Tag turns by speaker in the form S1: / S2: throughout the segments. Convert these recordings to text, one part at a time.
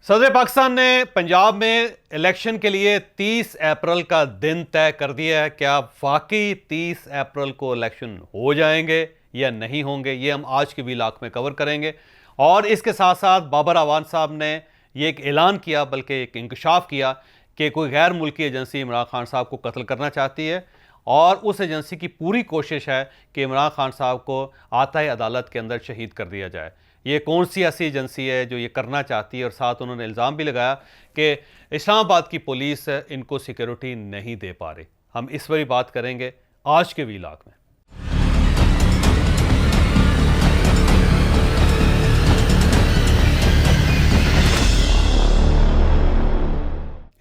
S1: सदर पाकिस्तान ने पंजाब में इलेक्शन के लिए 30 अप्रैल का दिन तय कर दिया है। क्या वाकई 30 अप्रैल को इलेक्शन हो जाएंगे या नहीं होंगे, ये हम आज के व्लॉग में कवर करेंगे। और इसके साथ साथ बाबर अवान साहब ने ये एक ऐलान किया, बल्कि एक इंकशाफ किया कि कोई गैर मुल्की एजेंसी इमरान खान साहब को कत्ल करना चाहती है और उस एजेंसी की पूरी कोशिश है कि इमरान खान साहब को आताए अदालत के अंदर शहीद कर दिया जाए। ये कौन सी ऐसी एजेंसी है जो ये करना चाहती है? और साथ उन्होंने इल्ज़ाम भी लगाया कि इस्लामाबाद की पुलिस इनको सिक्योरिटी नहीं दे पा रही। हम इस पर ही बात करेंगे आज के व्लॉग में।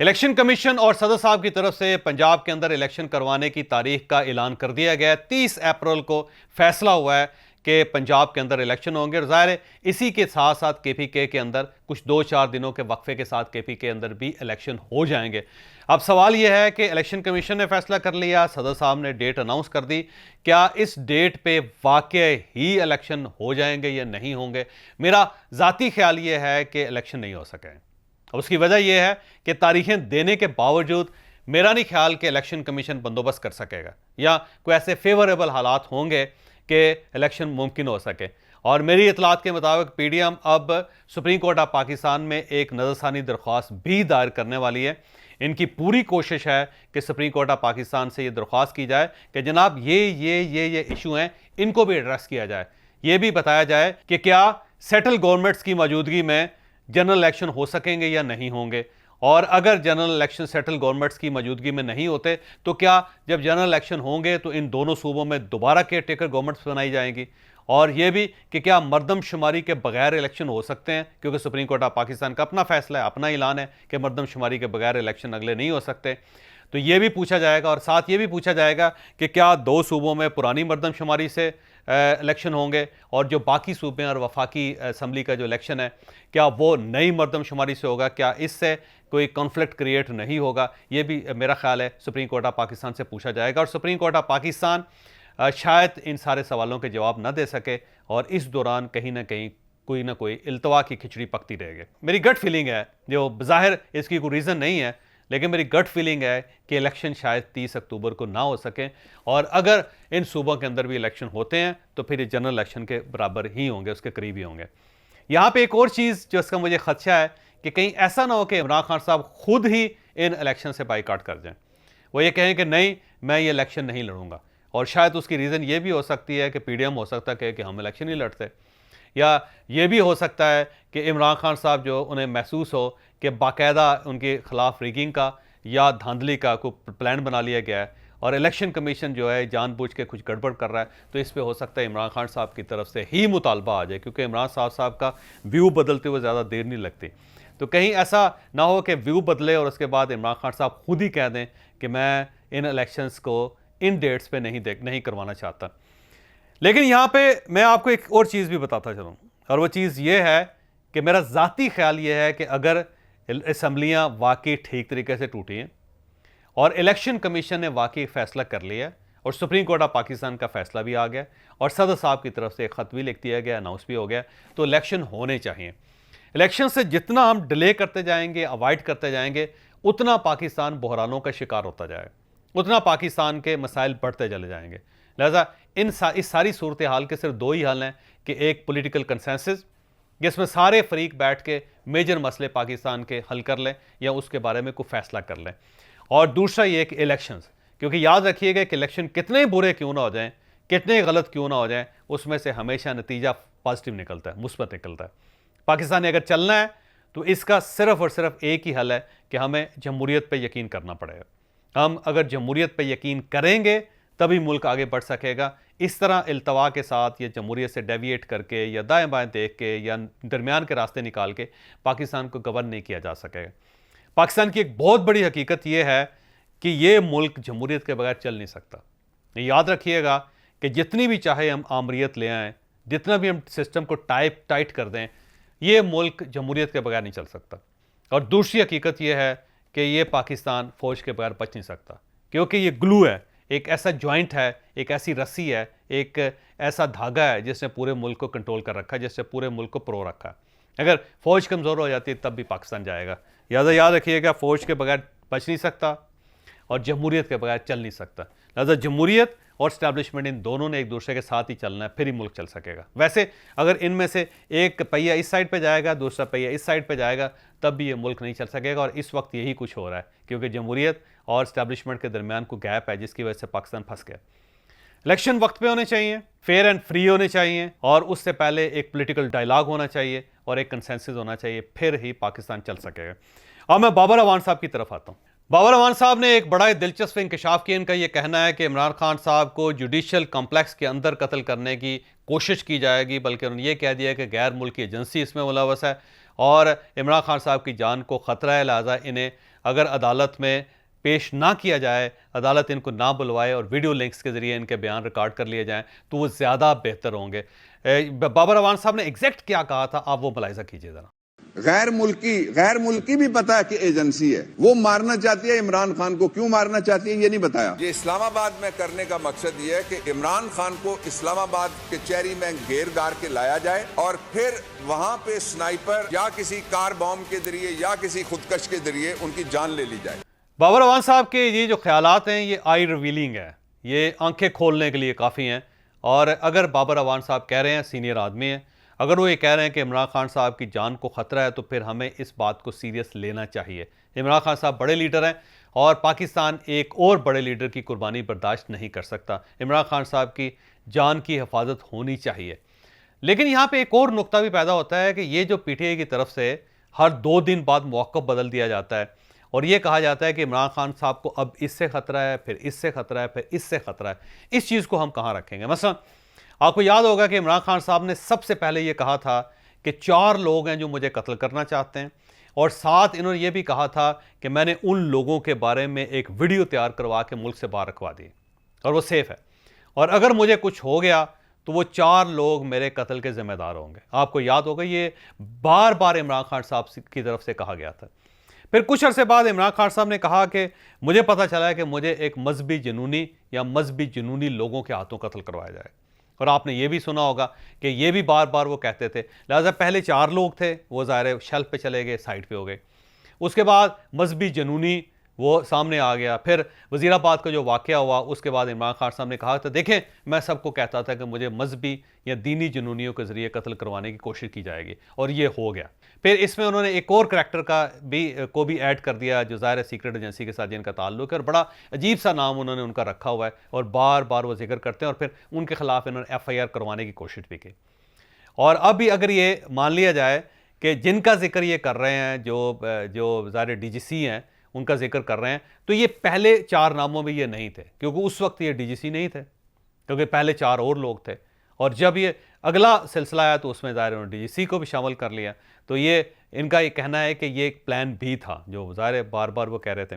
S1: इलेक्शन कमीशन और सदर साहब की तरफ से पंजाब के अंदर इलेक्शन करवाने की तारीख का ऐलान कर दिया गया है। 30 अप्रैल को फैसला हुआ है कि पंजाब के अंदर इलेक्शन होंगे। और ज़ाहिर है इसी के साथ साथ केपीके के अंदर कुछ 2-4 दिनों के वक्फे के साथ केपीके के अंदर भी इलेक्शन हो जाएंगे। अब सवाल यह है कि इलेक्शन कमीशन ने फैसला कर लिया, सदर साहब ने डेट अनाउंस कर दी, क्या इस डेट पे वाकई ही इलेक्शन हो जाएंगे या नहीं होंगे? मेरा ज़ाती ख्याल ये है कि इलेक्शन नहीं हो सके। उसकी वजह यह है कि तारीखें देने के बावजूद मेरा नहीं ख्याल कि इलेक्शन कमीशन बंदोबस्त कर सकेगा या कोई ऐसे फेवरेबल हालात होंगे कि इलेक्शन मुमकिन हो सके। और मेरी इतलात के मुताबिक पीडीएम अब सुप्रीम कोर्ट ऑफ पाकिस्तान में एक नज़रसानी दरख्वास्त भी दायर करने वाली है। इनकी पूरी कोशिश है कि सुप्रीम कोर्ट ऑफ पाकिस्तान से ये दरख्वास्त की जाए कि जनाब ये इशू हैं, इनको भी एड्रेस किया जाए। ये भी बताया जाए कि क्या सेटल गवर्नमेंट्स की मौजूदगी में जनरल इलेक्शन हो सकेंगे या नहीं होंगे। और अगर जनरल इलेक्शन सेटल गवर्नमेंट्स की मौजूदगी में नहीं होते तो क्या जब जनरल इलेक्शन होंगे तो इन दोनों सूबों में दोबारा केयर टेकर गवर्नमेंट्स बनाई जाएंगी? और यह भी कि क्या मर्दमशुमारी के बगैर इलेक्शन हो सकते हैं, क्योंकि सुप्रीम कोर्ट ऑफ पाकिस्तान का अपना फैसला है, अपना ऐलान है कि मर्दमशुमारी के बगैर इलेक्शन अगले नहीं हो सकते। तो ये भी पूछा जाएगा। और साथ ये भी पूछा जाएगा कि क्या दो सूबों में पुरानी मर्दमशुमारी से इलेक्शन होंगे और जो बाकी सूबे और वफाकी असम्बली का जो इलेक्शन है क्या वो नई मर्दमशुमारी से होगा? क्या इससे कोई कॉन्फ्लिक्ट क्रिएट नहीं होगा? ये भी मेरा ख्याल है सुप्रीम कोर्ट ऑफ पाकिस्तान से पूछा जाएगा। और सुप्रीम कोर्ट ऑफ पाकिस्तान शायद इन सारे सवालों के जवाब न दे सके और इस दौरान कहीं ना कहीं कोई ना कोई इल्तवा की खिचड़ी पकती रहेगी। मेरी गट फीलिंग है, जो बज़ाहिर इसकी कोई रीज़न नहीं है, लेकिन मेरी गट फीलिंग है कि इलेक्शन शायद 30 अक्टूबर को ना हो सके। और अगर इन सूबों के अंदर भी इलेक्शन होते हैं तो फिर ये जनरल इलेक्शन के बराबर ही होंगे, उसके करीब ही होंगे। यहाँ पे एक और चीज़ जो इसका मुझे खदशा है कि कहीं ऐसा ना हो कि इमरान खान साहब खुद ही इन इलेक्शन से बाइकआउट कर जाएं। वो ये कहें कि नहीं, मैं ये इलेक्शन नहीं लड़ूंगा। और शायद उसकी रीज़न ये भी हो सकती है कि पीडीएम हो सकता है कि हम इलेक्शन नहीं लड़ते, या ये भी हो सकता है कि इमरान खान साहब जो उन्हें महसूस हो कि बाकायदा उनके खिलाफ रिगिंग का या धांधली का कोई प्लान बना लिया गया है और इलेक्शन कमीशन जो है जानबूझ के कुछ गड़बड़ कर रहा है, तो इस पे हो सकता है इमरान खान साहब की तरफ से ही मुतालबा आ जाए, क्योंकि इमरान साहब का व्यू बदलते हुए ज़्यादा देर नहीं लगती। तो कहीं ऐसा ना हो कि व्यू बदले और उसके बाद इमरान खान साहब खुद ही कह दें कि मैं इन इलेक्शंस को इन डेट्स पे नहीं करवाना चाहता। लेकिन यहाँ पे मैं आपको एक और चीज़ भी बताता चलूँ, और वो चीज़ ये है कि मेरा ज़ाती ख्याल ये है कि अगर असम्बलियाँ वाकई ठीक तरीके से टूटी हैं और इलेक्शन कमीशन ने वाकई फ़ैसला कर लिया और सुप्रीम कोर्ट ऑफ पाकिस्तान का फ़ैसला भी आ गया और सदर साहब की तरफ से एक ख़त भी लिख दिया गया, अनाउंस भी हो गया, तो इलेक्शन होने चाहिए। इलेक्शन से जितना हम डिले करते जाएंगे, अवॉइड करते जाएंगे, उतना पाकिस्तान बहरानों का शिकार होता जाएगा, उतना पाकिस्तान के मसाइल बढ़ते चले जाएंगे। लिहाजा इस सारी सूरत हाल के सिर्फ दो ही हल हैं कि एक पॉलिटिकल कंसेंसस जिसमें सारे फरीक बैठ के मेजर मसले पाकिस्तान के हल कर लें या उसके बारे में कोई फैसला कर लें, और दूसरा ये कि इलेक्शंस, क्योंकि याद रखिएगा कि इलेक्शन कितने बुरे क्यों ना हो जाएं, कितने गलत क्यों ना हो जाएं, उसमें से हमेशा नतीजा पॉजिटिव निकलता है, मुस्बत निकलता है। पाकिस्तान ने अगर चलना है तो इसका सिर्फ और सिर्फ एक ही हल है कि हमें जमहूरियत पर यकीन करना पड़ेगा। हम अगर जमहूरियत पर यकीन करेंगे तभी मुल्क आगे बढ़ सकेगा। इस तरह इल्तवा के साथ या जमहूरियत से डेविएट करके या दाएं बाएं देख के या दरमियान के रास्ते निकाल के पाकिस्तान को गवर्न नहीं किया जा सकेगा। पाकिस्तान की एक बहुत बड़ी हकीकत यह है कि ये मुल्क जमहूरियत के बगैर चल नहीं सकता। याद रखिएगा कि जितनी भी चाहे हम आमरीत ले आएँ, जितना भी हम सिस्टम को टाइट कर दें, ये मुल्क जमहूरियत के बगैर नहीं चल सकता। और दूसरी हकीकत यह है कि ये पाकिस्तान फ़ौज के बगैर बच नहीं सकता, क्योंकि ये ग्लू है, एक ऐसा जॉइंट है, एक ऐसी रस्सी है, एक ऐसा धागा है जिसने पूरे मुल्क को कंट्रोल कर रखा है, जिससे पूरे मुल्क को परो रखा है। अगर फ़ौज कमज़ोर हो जाती है तब भी पाकिस्तान जाएगा। लिहाजा याद रखिएगा, फ़ौज के बगैर बच नहीं सकता और जमहूरियत के बगैर चल नहीं सकता। लिहाजा जमहूरियत और इस्टेब्लिशमेंट इन दोनों ने एक दूसरे के साथ ही चलना है, फिर ही मुल्क चल सकेगा। वैसे अगर इनमें से एक पहिया इस साइड पे जाएगा, दूसरा पहिया इस साइड पे जाएगा, तब भी ये मुल्क नहीं चल सकेगा। और इस वक्त यही कुछ हो रहा है, क्योंकि जमहूरियत और इस्टेब्लिशमेंट के दरमियान कोई गैप है, जिसकी वजह से पाकिस्तान फंस गया। इलेक्शन वक्त पे होने चाहिए, फेयर एंड फ्री होने चाहिए, और उससे पहले एक पॉलिटिकल डायलॉग होना चाहिए और एक कंसेंसस होना चाहिए, फिर ही पाकिस्तान चल सकेगा। अब मैं बाबर अवान साहब की तरफ आता हूँ। बाबर अवान साहब ने एक बड़ा ही दिलचस्प इंकशाफ किया। इनका यह कहना है कि इमरान खान साहब को जुडिशल कॉम्प्लेक्स के अंदर कत्ल करने की कोशिश की जाएगी, बल्कि उन्होंने ये कह दिया कि गैर मुल्की एजेंसी इसमें मुलव्वस है और इमरान खान साहब की जान को ख़तरा है। लिहाजा इन्हें अगर अदालत में पेश ना किया जाए, अदालत इनको ना बुलवाए और वीडियो लिंक्स के जरिए इनके बयान रिकॉर्ड कर लिए जाएं, तो वो ज़्यादा बेहतर होंगे। बाबर अवान साहब ने एग्जैक्ट क्या कहा था, आप वो मुलाहिजा कीजिए ज़रा।
S2: गैर मुल्की भी पता है कि एजेंसी है, वो मारना चाहती है इमरान खान को। क्यों मारना चाहती है ये नहीं बताया।
S3: ये इस्लामाबाद में करने का मकसद ये है कि इमरान खान को इस्लामाबाद के कचहरी में घेर गार के लाया जाए और फिर वहां पे स्नाइपर या किसी कार बॉम्ब के जरिए या किसी खुदकश के जरिए उनकी जान ले ली जाए।
S1: बाबर अवान साहब के ये जो ख्यालात हैं, ये आई रिवीलिंग है, ये आंखें खोलने के लिए काफ़ी हैं। और अगर बाबर अवान साहब कह रहे हैं, सीनियर आदमी हैं, अगर वो ये कह रहे हैं कि इमरान खान साहब की जान को ख़तरा है, तो फिर हमें इस बात को सीरियस लेना चाहिए। इमरान खान साहब बड़े लीडर हैं और पाकिस्तान एक और बड़े लीडर की कुर्बानी बर्दाश्त नहीं कर सकता। इमरान खान साहब की जान की हिफाजत होनी चाहिए। लेकिन यहाँ पे एक और नुक्ता भी पैदा होता है कि ये जो पीटीआई की तरफ से हर 2 दिन बाद मौक़िफ़ बदल दिया जाता है और ये कहा जाता है कि इमरान खान साहब को अब इससे ख़तरा है, फिर इससे ख़तरा है, फिर इससे ख़तरा है। इस चीज़ को हम कहाँ रखेंगे? मसलन आपको याद होगा कि इमरान खान साहब ने सबसे पहले ये कहा था कि 4 लोग हैं जो मुझे कत्ल करना चाहते हैं, और साथ इन्होंने ये भी कहा था कि मैंने उन लोगों के बारे में एक वीडियो तैयार करवा के मुल्क से बाहर रखवा दी और वो सेफ़ है, और अगर मुझे कुछ हो गया तो वो 4 लोग मेरे कत्ल के ज़िम्मेदार होंगे। आपको याद होगा ये बार बार इमरान खान साहब की तरफ से कहा गया था। फिर कुछ अरसे बाद इमरान खान साहब ने कहा कि मुझे पता चला है कि मुझे एक मजहबी जुनूनी या मजहबी जुनूनी लोगों के हाथों कत्ल करवाया जाए, और आपने ये भी सुना होगा कि ये भी बार बार वो कहते थे। लिहाजा पहले 4 लोग थे, वो ज़ाहिर शेल्फ पे चले गए, साइड पे हो गए। उसके बाद मजहबी जुनूनी वो सामने आ गया। फिर वज़ीराबाद का जो वाक़या हुआ, उसके बाद इमरान खान साहब ने कहा था, देखें मैं सबको कहता था कि मुझे मजहबी या दीनी जुनूनियों के ज़रिए कत्ल करवाने की कोशिश की जाएगी, और ये हो गया। फिर इसमें उन्होंने एक और करैक्टर को भी ऐड कर दिया, जो ज़ाहिर सीक्रेट एजेंसी के साथ जिनका ताल्लुक है, और बड़ा अजीब सा नाम उन्होंने उनका रखा हुआ है, और बार बार वो जिक्र करते हैं, और फिर उनके खिलाफ इन्होंने FIR करवाने की कोशिश भी की। और अब भी अगर ये मान लिया जाए कि जिनका जिक्र ये कर रहे हैं, जो ज़ाहिर DGC हैं, उनका जिक्र कर रहे हैं, तो ये पहले 4 नामों में ये नहीं थे, क्योंकि उस वक्त ये DGC नहीं थे, क्योंकि पहले 4 और लोग थे। और जब ये अगला सिलसिला आया तो उसमें ज़ाहिर उन्होंने DGC को भी शामिल कर लिया। तो ये इनका ये कहना है कि ये एक प्लान B था, जो ज़ाहिर बार बार वो कह रहे थे।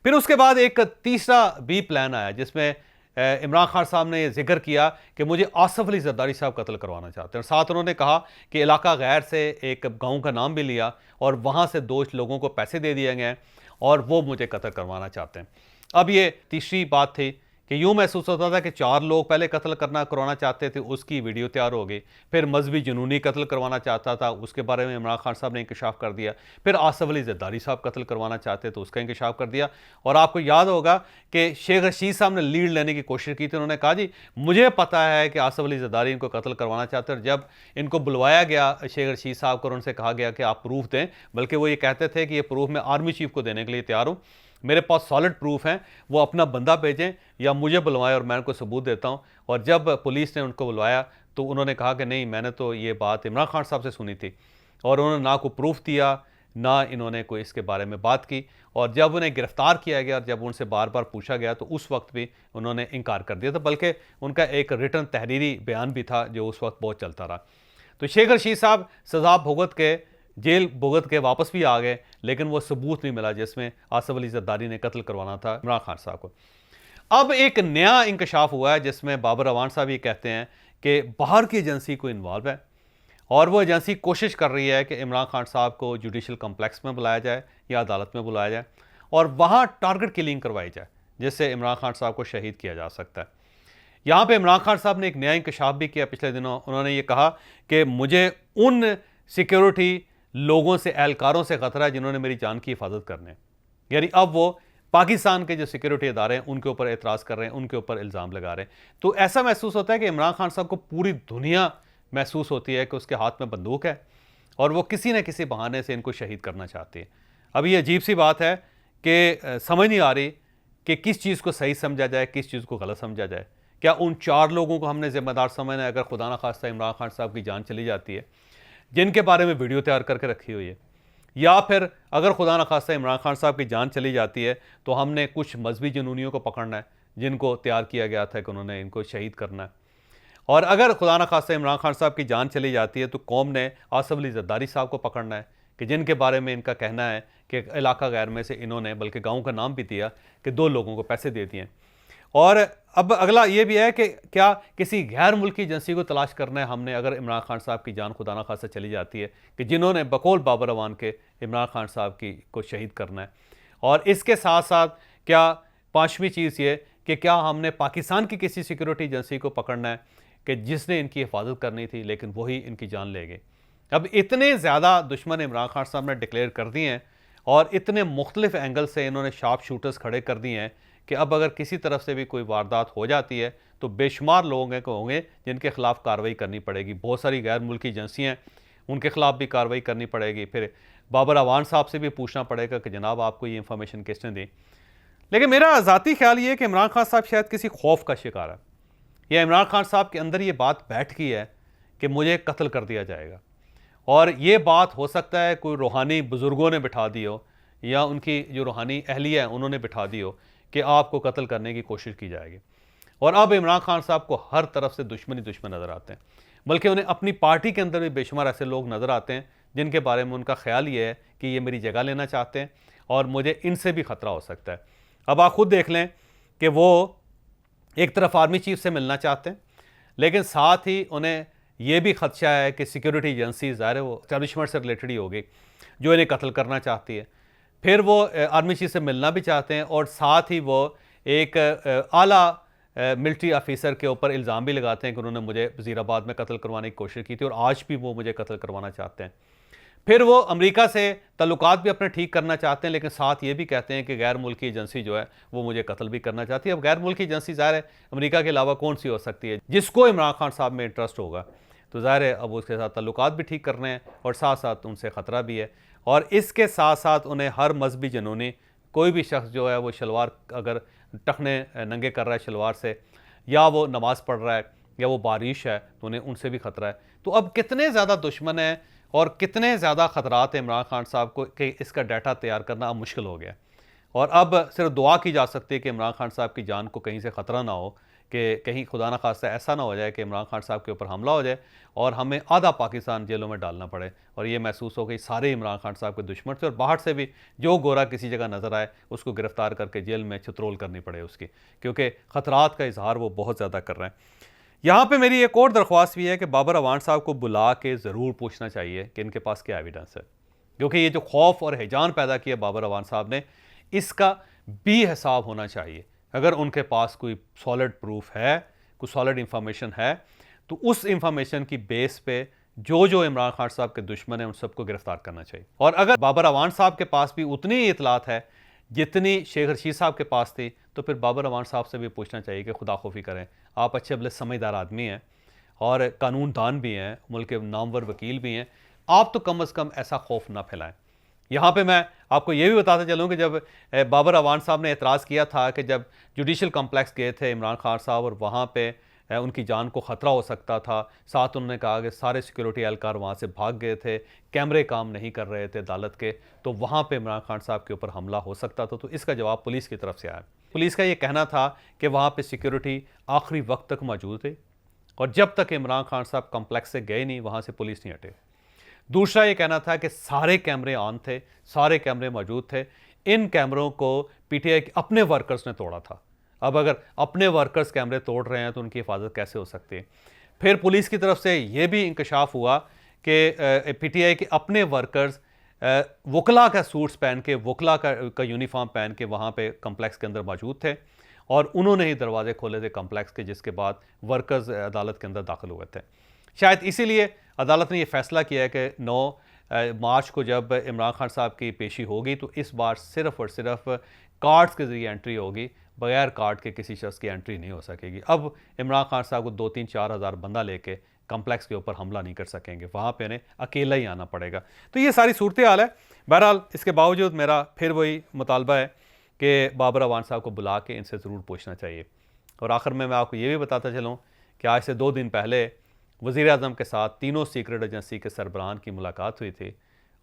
S1: फिर उसके बाद एक तीसरा B प्लान आया, जिसमें इमरान खान साहब ने यह जिक्र किया कि मुझे आसिफ अली जरदारी साहब कत्ल करवाना चाहते हैं, और साथ उन्होंने कहा कि इलाका गैर से एक गाँव का नाम भी लिया, और वहाँ से 2 लोगों को पैसे दे दिए गए और वो मुझे कत्ल करवाना चाहते हैं। अब ये तीसरी बात थी कि यूँ महसूस होता था कि 4 लोग पहले कत्ल करवाना चाहते थे, उसकी वीडियो तैयार हो गई। फिर मजहबी जुनूनी कत्ल करवाना चाहता था, उसके बारे में इमरान खान साहब ने इंकशाफ कर दिया। फिर आसिफ अली जरदारी साहब कत्ल करवाना चाहते तो उसका इंकशाफ कर दिया। और आपको याद होगा कि शेख रशीद साहब ने लीड लेने की कोशिश की थी। उन्होंने कहा जी मुझे पता है कि आसिफ अली जरदारी इनको कत्ल करवाना चाहते हैं, और जब इनको बुलवाया गया शेख रशीद साहब को, उनसे कहा गया कि आप प्रूफ दें, बल्कि वो ये कहते थे कि ये प्रूफ मैं आर्मी चीफ को देने के लिए तैयार हूँ, मेरे पास सॉलिड प्रूफ हैं, वो अपना बंदा भेजें या मुझे बुलवाएं और मैं उनको सबूत देता हूं। और जब पुलिस ने उनको बुलवाया तो उन्होंने कहा कि नहीं, मैंने तो ये बात इमरान खान साहब से सुनी थी, और उन्होंने ना कोई प्रूफ दिया, ना इन्होंने कोई इसके बारे में बात की। और जब उन्हें गिरफ्तार किया गया और जब उनसे बार बार पूछा गया तो उस वक्त भी उन्होंने इनकार कर दिया था, बल्कि उनका एक रिटर्न तहरीरी बयान भी था जो उस वक्त बहुत चलता रहा। तो शेख रशीद साहब सजा भुगत के, जेल भुगत के वापस भी आ गए, लेकिन वो सबूत नहीं मिला जिसमें आसिफ अली जरदारी ने कत्ल करवाना था इमरान खान साहब को। अब एक नया इंकशाफ हुआ है जिसमें बाबर अवान साहब ये कहते हैं कि बाहर की एजेंसी को इन्वॉल्व है, और वो एजेंसी कोशिश कर रही है कि इमरान खान साहब को जुडिशल कम्प्लेक्स में बुलाया जाए या अदालत में बुलाया जाए और वहाँ टारगेट किलिंग करवाई जाए, जिससे इमरान खान साहब को शहीद किया जा सकता है। यहाँ पे इमरान खान साहब ने एक नया इंकशाफ भी किया पिछले दिनों। उन्होंने ये कहा कि मुझे उन सिक्योरिटी लोगों से, एहलकारों से खतरा है जिन्होंने मेरी जान की हिफाजत करने। यानी अब वो पाकिस्तान के जो सिक्योरिटी इदारे हैं उनके ऊपर एतराज़ कर रहे हैं, उनके ऊपर इल्ज़ाम लगा रहे हैं। तो ऐसा महसूस होता है कि इमरान खान साहब को पूरी दुनिया महसूस होती है कि उसके हाथ में बंदूक है और वो किसी न किसी बहाने से इनको शहीद करना चाहती है। अब ये अजीब सी बात है कि समझ नहीं आ रही कि किस चीज़ को सही समझा जाए, किस चीज़ को गलत समझा जाए। क्या उन 4 लोगों को हमने ज़िम्मेदार समझना है अगर खुदा न खास्ता इमरान खान साहब की जान चली जाती है, जिनके बारे में वीडियो तैयार करके रखी हुई है? या फिर अगर खुदा न खास्ता इमरान खान साहब की जान चली जाती है तो हमने कुछ मजहबी जुनूनियों को पकड़ना है जिनको तैयार किया गया था कि उन्होंने इनको शहीद करना है? और अगर खुदा न खास्ता इमरान खान साहब की जान चली जाती है तो कौम ने आसिफ अली जरदारी साहब को पकड़ना है कि जिनके बारे में इनका कहना है कि इलाका गैर में से इन्होंने, बल्कि गाँव का नाम भी दिया, कि 2 लोगों को पैसे दे दिए। और अब अगला ये भी है कि क्या किसी गैर मुल्की एजेंसी को तलाश करना है हमने अगर इमरान खान साहब की जान खुदा न खास्ता चली जाती है, कि जिन्होंने बकौल बाबर अवान के इमरान खान साहब को शहीद करना है। और इसके साथ साथ क्या 5वीं चीज़ ये कि क्या हमने पाकिस्तान की किसी सिक्योरिटी एजेंसी को पकड़ना है कि जिसने इनकी हिफाजत करनी थी लेकिन वही इनकी जान ले गए। अब इतने ज़्यादा दुश्मन इमरान खान साहब ने डिक्लेयर कर दिए हैं और इतने मुख्तलिफ एंगल से इन्होंने शार्प शूटर्स खड़े कर दिए हैं कि अब अगर किसी तरफ से भी कोई वारदात हो जाती है तो बेशुमार लोग होंगे जिनके खिलाफ कार्रवाई करनी पड़ेगी। बहुत सारी गैर मुल्की एजेंसियाँ, उनके खिलाफ भी कार्रवाई करनी पड़ेगी। फिर बाबर अवान साहब से भी पूछना पड़ेगा कि जनाब आपको ये इंफॉर्मेशन किसने दी। लेकिन मेरा ज़ाती ख्याल ये है कि इमरान खान साहब शायद किसी खौफ का शिकार है, या इमरान खान साहब के अंदर ये बात बैठ गई है कि मुझे कत्ल कर दिया जाएगा। और ये बात हो सकता है कोई रूहानी बुज़ुर्गों ने बिठा दी हो या उनकी जो रूहानी अहलिया है उन्होंने बिठा दी हो कि आपको कत्ल करने की कोशिश की जाएगी। और अब इमरान खान साहब को हर तरफ से दुश्मन नज़र आते हैं, बल्कि उन्हें अपनी पार्टी के अंदर भी बेशुमार ऐसे लोग नज़र आते हैं जिनके बारे में उनका ख्याल ये है कि ये मेरी जगह लेना चाहते हैं और मुझे इनसे भी ख़तरा हो सकता है। अब आप खुद देख लें कि वो एक तरफ आर्मी चीफ से मिलना चाहते हैं, लेकिन साथ ही उन्हें यह भी खदशा है कि सिक्योरिटी एजेंसी ज़ाहिर है वो एस्टैब्लिशमेंट से रिलेटेड ही होगी जो इन्हें कत्ल करना चाहती है। फिर वो आर्मी चीफ से मिलना भी चाहते हैं और साथ ही वो एक आला मिलिट्री ऑफिसर के ऊपर इल्ज़ाम भी लगाते हैं कि उन्होंने मुझे वज़ीराबाद में कत्ल करवाने की कोशिश की थी और आज भी वो मुझे कत्ल करवाना चाहते हैं। फिर वो अमेरिका से ताल्लुकात भी अपने ठीक करना चाहते हैं, लेकिन साथ ये भी कहते हैं कि गैर मुल्की एजेंसी जो है वो मुझे कत्ल भी करना चाहती है। अब गैर मुल्की एजेंसी ज़ाहिर है अमेरिका के अलावा कौन सी हो सकती है जिसको इमरान खान साहब में इंटरेस्ट होगा, तो ज़ाहिर है अब उसके साथ ताल्लुकात भी ठीक करने हैं और साथ साथ उनसे ख़तरा भी है। और इसके साथ साथ उन्हें हर मजहबी जुनूनी कोई भी शख्स जो है वो शलवार अगर टखने नंगे कर रहा है शलवार से, या वो नमाज़ पढ़ रहा है, या वो बारिश है, तो उन्हें उनसे भी ख़तरा है। तो अब कितने ज़्यादा दुश्मन हैं और कितने ज़्यादा ख़तरात हैं इमरान खान साहब को कि इसका डाटा तैयार करना अब मुश्किल हो गया। और अब सिर्फ दुआ की जा सकती है कि इमरान खान साहब की जान को कहीं से ख़तरा ना हो, कि कहीं खुदा न खास्ता ऐसा ना हो जाए कि इमरान खान साहब के ऊपर हमला हो जाए और हमें आधा पाकिस्तान जेलों में डालना पड़े और ये महसूस हो कि सारे इमरान खान साहब के दुश्मन थे और बाहर से भी जो गोरा किसी जगह नज़र आए उसको गिरफ्तार करके जेल में छित्रोल करनी पड़े उसकी, क्योंकि ख़तरात का इजहार वो बहुत ज़्यादा कर रहे हैं। यहाँ पे मेरी एक और दरख्वास्त भी है कि बाबर अवान साहब को बुला के ज़रूर पूछना चाहिए कि इनके पास क्या एविडेंस है, क्योंकि ये जो खौफ और हिजान पैदा किया बाबर अवान साहब ने, इसका भी हिसाब होना चाहिए। अगर उनके पास कोई सॉलिड प्रूफ है, कोई सॉलिड इंफॉर्मेशन है, तो उस इंफॉर्मेशन की बेस पे जो इमरान खान साहब के दुश्मन हैं उन सबको गिरफ्तार करना चाहिए। और अगर बाबर अवान साहब के पास भी उतनी ही इतलात है जितनी शेख रशीद साहब के पास थी, तो फिर बाबर अवान साहब से भी पूछना चाहिए कि खुदा खौफी करें। आप अच्छे भले समझदार आदमी हैं और कानून दान भी हैं, मुल्क के नामवर वकील भी हैं, आप तो कम अज़ कम ऐसा खौफ ना फैलाएं। यहाँ पे मैं आपको ये भी बताते चलूँ कि जब बाबर अवान साहब ने एतराज़ किया था कि जब जुडिशल कम्प्लेक्स गए थे इमरान खान साहब और वहाँ पे उनकी जान को ख़तरा हो सकता था, साथ उन्होंने कहा कि सारे सिक्योरिटी एहलकार वहाँ से भाग गए थे, कैमरे काम नहीं कर रहे थे अदालत के, तो वहाँ पे इमरान खान साहब के ऊपर हमला हो सकता था। तो इसका जवाब पुलिस की तरफ से आया। पुलिस का ये कहना था कि वहाँ पे सिक्योरिटी आखिरी वक्त तक मौजूद थी और जब तक इमरान खान साहब कम्प्लेक्स से गए नहीं वहाँ से पुलिस नहीं हटे। दूसरा ये कहना था कि सारे कैमरे ऑन थे, सारे कैमरे मौजूद थे, इन कैमरों को पीटीआई के अपने वर्कर्स ने तोड़ा था। अब अगर अपने वर्कर्स कैमरे तोड़ रहे हैं तो उनकी हिफाजत कैसे हो सकती है। फिर पुलिस की तरफ से ये भी इंकशाफ हुआ कि पीटीआई के अपने वर्कर्स वकला का सूट्स पहन के, वकला का यूनिफॉर्म पहन के वहाँ पे कम्प्लेक्स के अंदर मौजूद थे और उन्होंने ही दरवाजे खोले थे कम्प्लेक्स के, जिसके बाद वर्कर्स अदालत के अंदर दाखिल हुए थे। शायद इसीलिए अदालत ने ये फैसला किया है कि 9 मार्च को जब इमरान खान साहब की पेशी होगी तो इस बार सिर्फ़ और सिर्फ कार्ड्स के ज़रिए एंट्री होगी, बगैर कार्ड के किसी शख्स की एंट्री नहीं हो सकेगी। अब इमरान खान साहब को 2-3-4 हज़ार बंदा लेके कम्प्लेक्स के ऊपर हमला नहीं कर सकेंगे, वहाँ पे उन्हें अकेला ही आना पड़ेगा। तो ये सारी सूरत हाल है। बहरहाल इसके बावजूद मेरा फिर वही मुतालबा है कि बाबर अवान साहब को बुला के इनसे ज़रूर पूछना चाहिए। और आखिर में मैं आपको ये भी बताता चलूँ कि आज से 2 दिन पहले वज़ीर-ए-आज़म के साथ तीनों सीक्रेट एजेंसी के सरबराहान की मुलाकात हुई थी,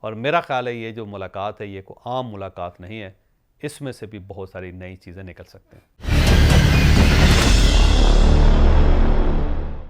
S1: और मेरा ख़्याल है ये जो मुलाकात है ये कोई आम मुलाकात नहीं है, इसमें से भी बहुत सारी नई चीज़ें निकल सकते हैं।